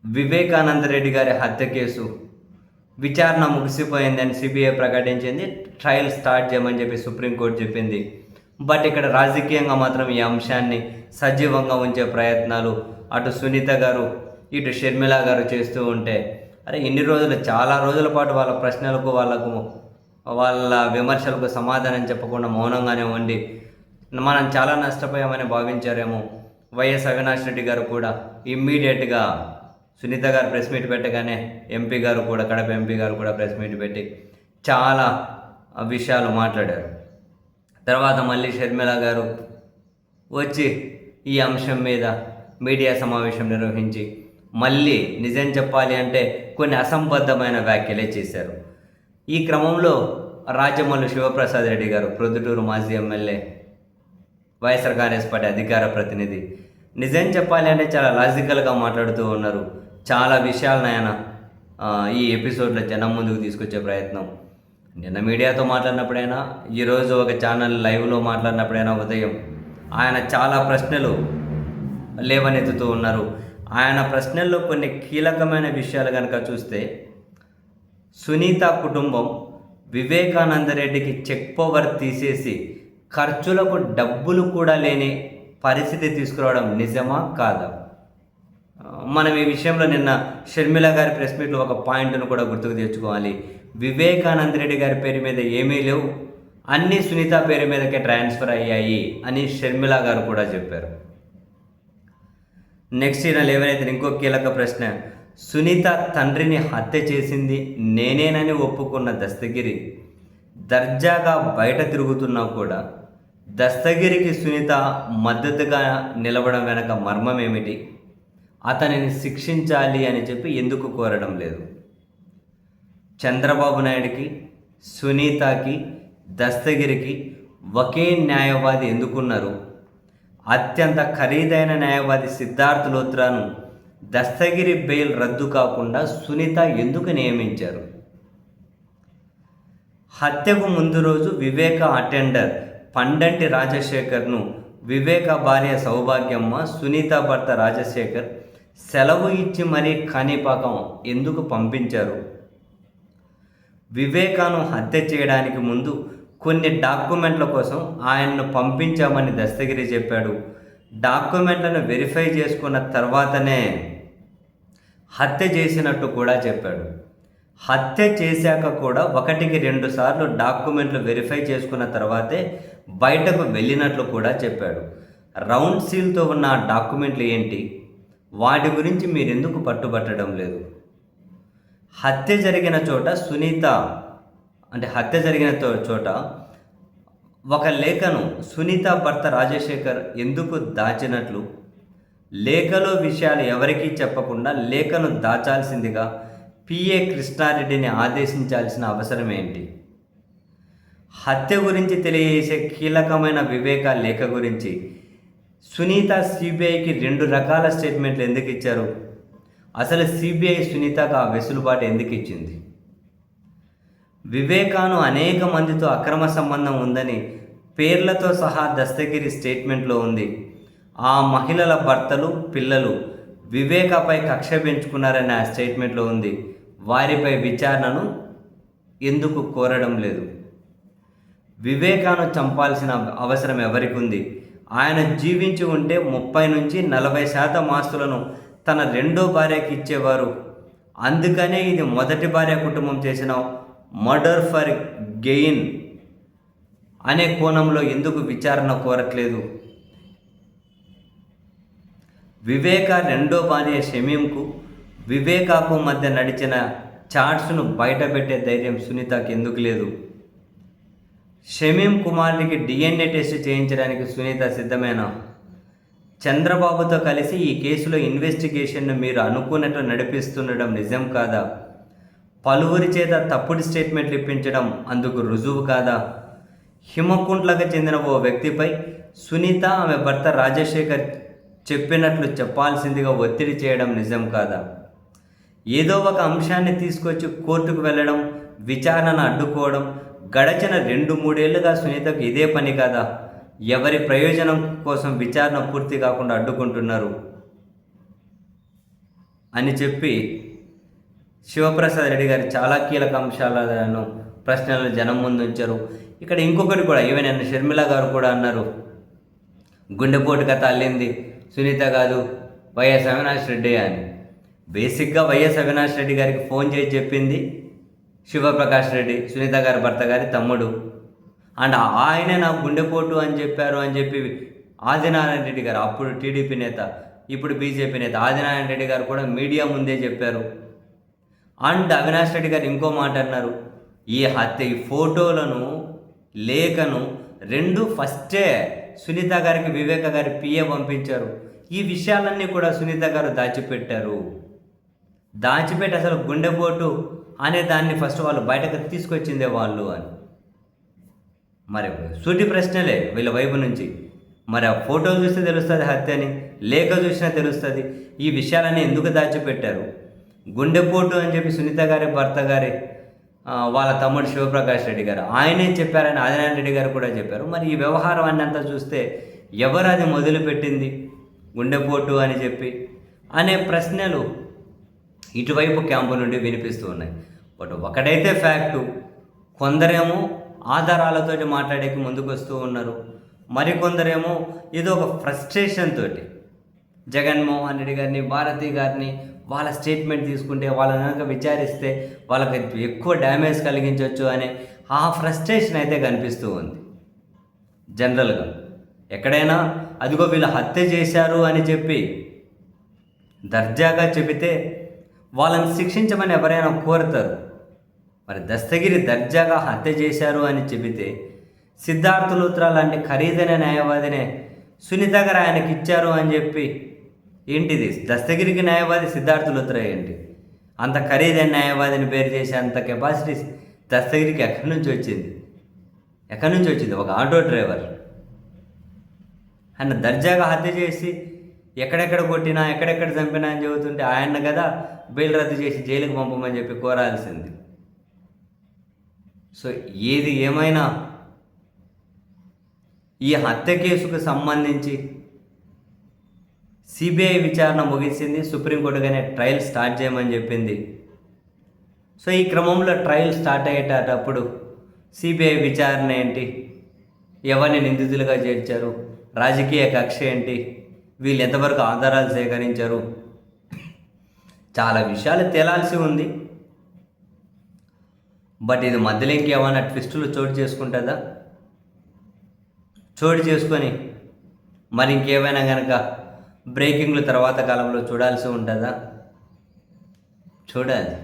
వివేకానంద రెడ్డి గారి హత్య కేసు విచారణ ముగిసిపోయిందని సిబిఐ ప్రకటించింది. ట్రయల్ స్టార్ట్ చేయమని చెప్పి సుప్రీంకోర్టు చెప్పింది. బట్ ఇక్కడ రాజకీయంగా మాత్రం ఈ అంశాన్ని సజీవంగా ఉంచే ప్రయత్నాలు అటు సునీత గారు ఇటు షర్మిల గారు చేస్తూ ఉంటే, అరే ఇన్ని రోజులు చాలా రోజుల పాటు వాళ్ళ ప్రశ్నలకు వాళ్ళ విమర్శలకు సమాధానం చెప్పకుండా మౌనంగానే ఉండి మనం చాలా నష్టపోయామని భావించారేమో. వైఎస్ అవినాష్ రెడ్డి గారు కూడా ఇమ్మీడియట్గా సునీత గారు ప్రెస్ మీట్ పెట్టగానే ఎంపీ గారు కూడా, కడప ఎంపీ గారు కూడా ప్రెస్ మీట్ పెట్టి చాలా విషయాలు మాట్లాడారు. తర్వాత మళ్ళీ షర్మిల గారు వచ్చి ఈ అంశం మీద మీడియా సమావేశం నిర్వహించి మళ్ళీ నిజం చెప్పాలి అంటే కొన్ని అసంబద్ధమైన వ్యాఖ్యలే చేశారు. ఈ క్రమంలో రాజమల్లు శివప్రసాద్ రెడ్డి గారు, ప్రొద్దుటూరు మాజీ ఎమ్మెల్యే, వైఎస్ఆర్ కాంగ్రెస్ పార్టీ అధికార ప్రతినిధి, నిజం చెప్పాలి అంటే చాలా లాజికల్గా మాట్లాడుతూ ఉన్నారు. చాలా విషయాలను ఆయన ఈ ఎపిసోడ్లో జనం ముందుకు తీసుకొచ్చే ప్రయత్నం. నిన్న మీడియాతో మాట్లాడినప్పుడైనా, ఈరోజు ఒక ఛానల్ లైవ్లో మాట్లాడినప్పుడైనా ఉదయం ఆయన చాలా ప్రశ్నలు లేవనెత్తుతూ ఉన్నారు. ఆయన ప్రశ్నల్లో కొన్ని కీలకమైన విషయాలు కనుక చూస్తే, సునీత కుటుంబం వివేకానంద రెడ్డికి చెక్ పవర్ తీసేసి ఖర్చులకు డబ్బులు కూడా లేని పరిస్థితి తీసుకురావడం నిజమా కాదా? మనం ఈ విషయంలో నిన్న షర్మిల గారి ప్రెస్ మీట్లో ఒక పాయింట్ను కూడా గుర్తుకు తెచ్చుకోవాలి. వివేకానంద రెడ్డి గారి పేరు మీద ఏమీ లేవు, అన్నీ సునీత పేరు మీదకే ట్రాన్స్ఫర్ అయ్యాయి అని షర్మిల గారు కూడా చెప్పారు. నెక్స్ట్ ఈయన లేవనైతే ఇంకో కీలక ప్రశ్న, సునీత తండ్రిని హత్య చేసింది నేనేనని ఒప్పుకున్న దస్తగిరి దర్జాగా బయట తిరుగుతున్నా కూడా దస్తగిరికి సునీత మద్దతుగా నిలవడం వెనక మర్మం ఏమిటి? అతనిని శిక్షించాలి అని చెప్పి ఎందుకు కోరడం లేదు? చంద్రబాబు నాయుడికి, సునీతకి, దస్తగిరికి ఒకే న్యాయవాది ఎందుకున్నారు? అత్యంత ఖరీదైన న్యాయవాది సిద్ధార్థ్ లోత్రాను దస్తగిరి బెయిల్ రద్దు కాకుండా సునీత ఎందుకు నియమించారు? హత్యకు ముందు రోజు వివేక అటెండర్ పండంటి రాజశేఖర్ను వివేక భార్య సౌభాగ్యమ్మ, సునీత భర్త రాజశేఖర్ సెలవు ఇచ్చి మరీ కాణిపాకం ఎందుకు పంపించారు? వివేకాను హత్య చేయడానికి ముందు కొన్ని డాక్యుమెంట్ల కోసం ఆయన్ను పంపించామని దస్తగిరి చెప్పాడు. డాక్యుమెంట్లను వెరిఫై చేసుకున్న తర్వాతనే హత్య చేసినట్టు కూడా చెప్పాడు. హత్య చేశాక కూడా 1కి 2 సార్లు డాక్యుమెంట్లు వెరిఫై చేసుకున్న తర్వాతే బయటకు వెళ్ళినట్లు కూడా చెప్పాడు. రౌండ్ సీల్తో ఉన్న ఆ డాక్యుమెంట్లు ఏంటి? వాటి గురించి మీరెందుకు పట్టుబట్టడం లేదు? హత్య జరిగిన చోట హత్య జరిగిన చోట ఒక లేఖను సునీత భర్త రాజశేఖర్ ఎందుకు దాచినట్లు, లేఖలో విషయాలు ఎవరికీ చెప్పకుండా లేఖను దాచాల్సిందిగా పిఏ కృష్ణారెడ్డిని ఆదేశించాల్సిన అవసరం ఏంటి? హత్య గురించి తెలియజేసే కీలకమైన వివేక లేఖ గురించి సునీత సిబిఐకి 2 రకాల స్టేట్మెంట్లు ఎందుకు ఇచ్చారు? అసలు సిబిఐ సునీతకు ఆ వెసులుబాటు ఎందుకు ఇచ్చింది? వివేకాను అనేక మందితో అక్రమ సంబంధం ఉందని పేర్లతో సహా దస్తగిరి స్టేట్మెంట్లో ఉంది. ఆ మహిళల భర్తలు, పిల్లలు వివేకపై కక్ష పెంచుకున్నారని ఆ స్టేట్మెంట్లో ఉంది. వారిపై విచారణను ఎందుకు కోరడం లేదు? వివేకాను చంపాల్సిన అవసరం ఎవరికి ఉంది? ఆయన జీవించి ఉంటే 30 నుంచి 40% ఆస్తులను తన రెండో భార్యకి ఇచ్చేవారు. అందుకనే ఇది మొదటి భార్య కుటుంబం చేసిన మర్డర్ ఫర్ గెయిన్ అనే కోణంలో ఎందుకు విచారణ కోరట్లేదు? వివేక రెండో భార్య షమీంకు, వివేకాకు మధ్య నడిచిన చాట్స్ను బయటపెట్టే ధైర్యం సునీతకు ఎందుకు లేదు? షమీం కుమారుడికి DNA టెస్ట్ చేయించడానికి సునీత సిద్ధమేనా? చంద్రబాబుతో కలిసి ఈ కేసులో ఇన్వెస్టిగేషన్ను మీరు అనుకున్నట్టు నడిపిస్తుండడం నిజం కాదా? పలువురి చేత తప్పుడు స్టేట్మెంట్లు ఇప్పించడం అందుకు రుజువు కాదా? హిమకుంట్లకు చెందిన ఓ వ్యక్తిపై సునీత, ఆమె భర్త రాజశేఖర్ చెప్పినట్లు చెప్పాల్సిందిగా ఒత్తిడి చేయడం నిజం కాదా? ఏదో ఒక అంశాన్ని తీసుకొచ్చి కోర్టుకు వెళ్ళడం, విచారణను అడ్డుకోవడం గడచిన 2-3 ఏళ్లుగా సునీతకు ఇదే పని కాదా? ఎవరి ప్రయోజనం కోసం విచారణ పూర్తి కాకుండా అడ్డుకుంటున్నారు? అని చెప్పి శివప్రసాద్ రెడ్డి గారు చాలా కీలక అంశాలను ప్రశ్నలు జనం ముందు ఉంచారు. ఇక్కడ ఇంకొకటి కూడా ఈవెన్ షర్మిల గారు కూడా అన్నారు, గుండెపోటు కథ అల్లింది సునీత కాదు వైఎస్ అవినాష్ రెడ్డి అని. బేసిక్గా వైఎస్ అవినాష్ రెడ్డి గారికి ఫోన్ చేసి చెప్పింది శివప్రకాష్ రెడ్డి, సునీత గారి భర్త గారి తమ్ముడు. అండ్ ఆయనే నాకు గుండెపోటు అని చెప్పారు అని చెప్పి ఆదినారాయణ రెడ్డి గారు, అప్పుడు టీడీపీ నేత ఇప్పుడు బీజేపీ నేత ఆదినారాయణ రెడ్డి గారు కూడా మీడియా ముందే చెప్పారు. అండ్ అవినాష్ రెడ్డి గారు ఇంకో మాట అన్నారు, ఈ హత్య ఈ ఫోటోలను లేఖను రెండు ఫస్టే సునీత గారికి వివేక గారి పిఏ పంపించారు. ఈ విషయాలన్నీ కూడా సునీత గారు దాచిపెట్టారు. దాచిపెట్టి అసలు గుండెపోటు అనే దాన్ని ఫస్ట్ వాళ్ళు బయటకు తీసుకొచ్చిందే వాళ్ళు అని. మరి సూటి ప్రశ్నలే వీళ్ళ వైపు నుంచి. మరి ఆ ఫోటోలు చూస్తే తెలుస్తుంది హత్య అని, లేఖ చూసినా తెలుస్తుంది. ఈ విషయాలన్నీ ఎందుకు దాచిపెట్టారు? గుండెపోటు అని చెప్పి సునీత గారి భర్త గారి వాళ్ళ తమ్ముడు శివప్రకాష్ రెడ్డి గారు ఆయనే చెప్పారని ఆదినారాయణ రెడ్డి గారు కూడా చెప్పారు. మరి ఈ వ్యవహారాన్ని అంతా చూస్తే ఎవరు అది మొదలుపెట్టింది గుండెపోటు అని చెప్పి అనే ప్రశ్నలు ఇటువైపు క్యాంపు నుండి వినిపిస్తూ ఉన్నాయి. బట్ ఒకటైతే ఫ్యాక్టు, కొందరేమో ఆధారాలతోటి మాట్లాడేకి ముందుకు వస్తూ ఉన్నారు, మరికొందరేమో ఏదో ఒక ఫ్రస్ట్రేషన్ తోటి జగన్మోహన్ రెడ్డి గారిని భారతి గారిని వాళ్ళ స్టేట్మెంట్ తీసుకుంటే వాళ్ళని కనుక విచారిస్తే వాళ్ళకి ఎక్కువ డ్యామేజ్ కలిగించవచ్చు అనే ఆ ఫ్రస్ట్రేషన్ అయితే కనిపిస్తూ ఉంది జనరల్గా. ఎక్కడైనా అదిగో వీళ్ళు హత్య చేశారు అని చెప్పి దర్జాగా చెబితే వాళ్ళని శిక్షించమని ఎవరైనా కోరుతారు. మరి దస్తగిరి దర్జాగా హత్య చేశారు అని చెబితే సిద్ధార్థ లూత్రా లాంటి ఖరీదైన న్యాయవాదినే సునీత గారు ఆయనకి ఇచ్చారు అని చెప్పి ఏంటిది? దస్తగిరికి న్యాయవాది సిద్ధార్థ లూత్రా ఏంటి? అంత ఖరీదైన న్యాయవాదిని పేరు చేసే అంత కెపాసిటీ దస్తగిరికి ఎక్కడి నుంచి వచ్చింది? ఒక ఆటో డ్రైవర్ ఆయన దర్జాగా హత్య చేసి ఎక్కడెక్కడ కొట్టినా ఎక్కడెక్కడ చంపినా అని చెబుతుంటే ఆయన కదా బెయిల్ రద్దు చేసి జైలుకు పంపమని చెప్పి కోరాల్సింది. సో ఏది ఏమైనా ఈ హత్య కేసుకు సంబంధించి సిబిఐ విచారణ ముగిసింది. సుప్రీంకోర్టుగానే ట్రయల్ స్టార్ట్ చేయమని చెప్పింది. సో ఈ క్రమంలో ట్రయల్ స్టార్ట్ అయ్యేటప్పుడు సిబిఐ విచారణ ఏంటి, ఎవరిని నిందితులుగా చేర్చారు, రాజకీయ కక్ష ఏంటి, వీళ్ళు ఎంతవరకు ఆధారాలు సేకరించారు, చాలా విషయాలు తేలాల్సి ఉంది. బట్ ఇది మధ్యలో ఇంకేమైనా ట్విస్టులు చోటు చేసుకుంటుందా? చోటు చేసుకొని మరి ఇంకేమైనా కనుక బ్రేకింగ్లు తర్వాత కాలంలో చూడాల్సి ఉంటుందా? చూడాలి.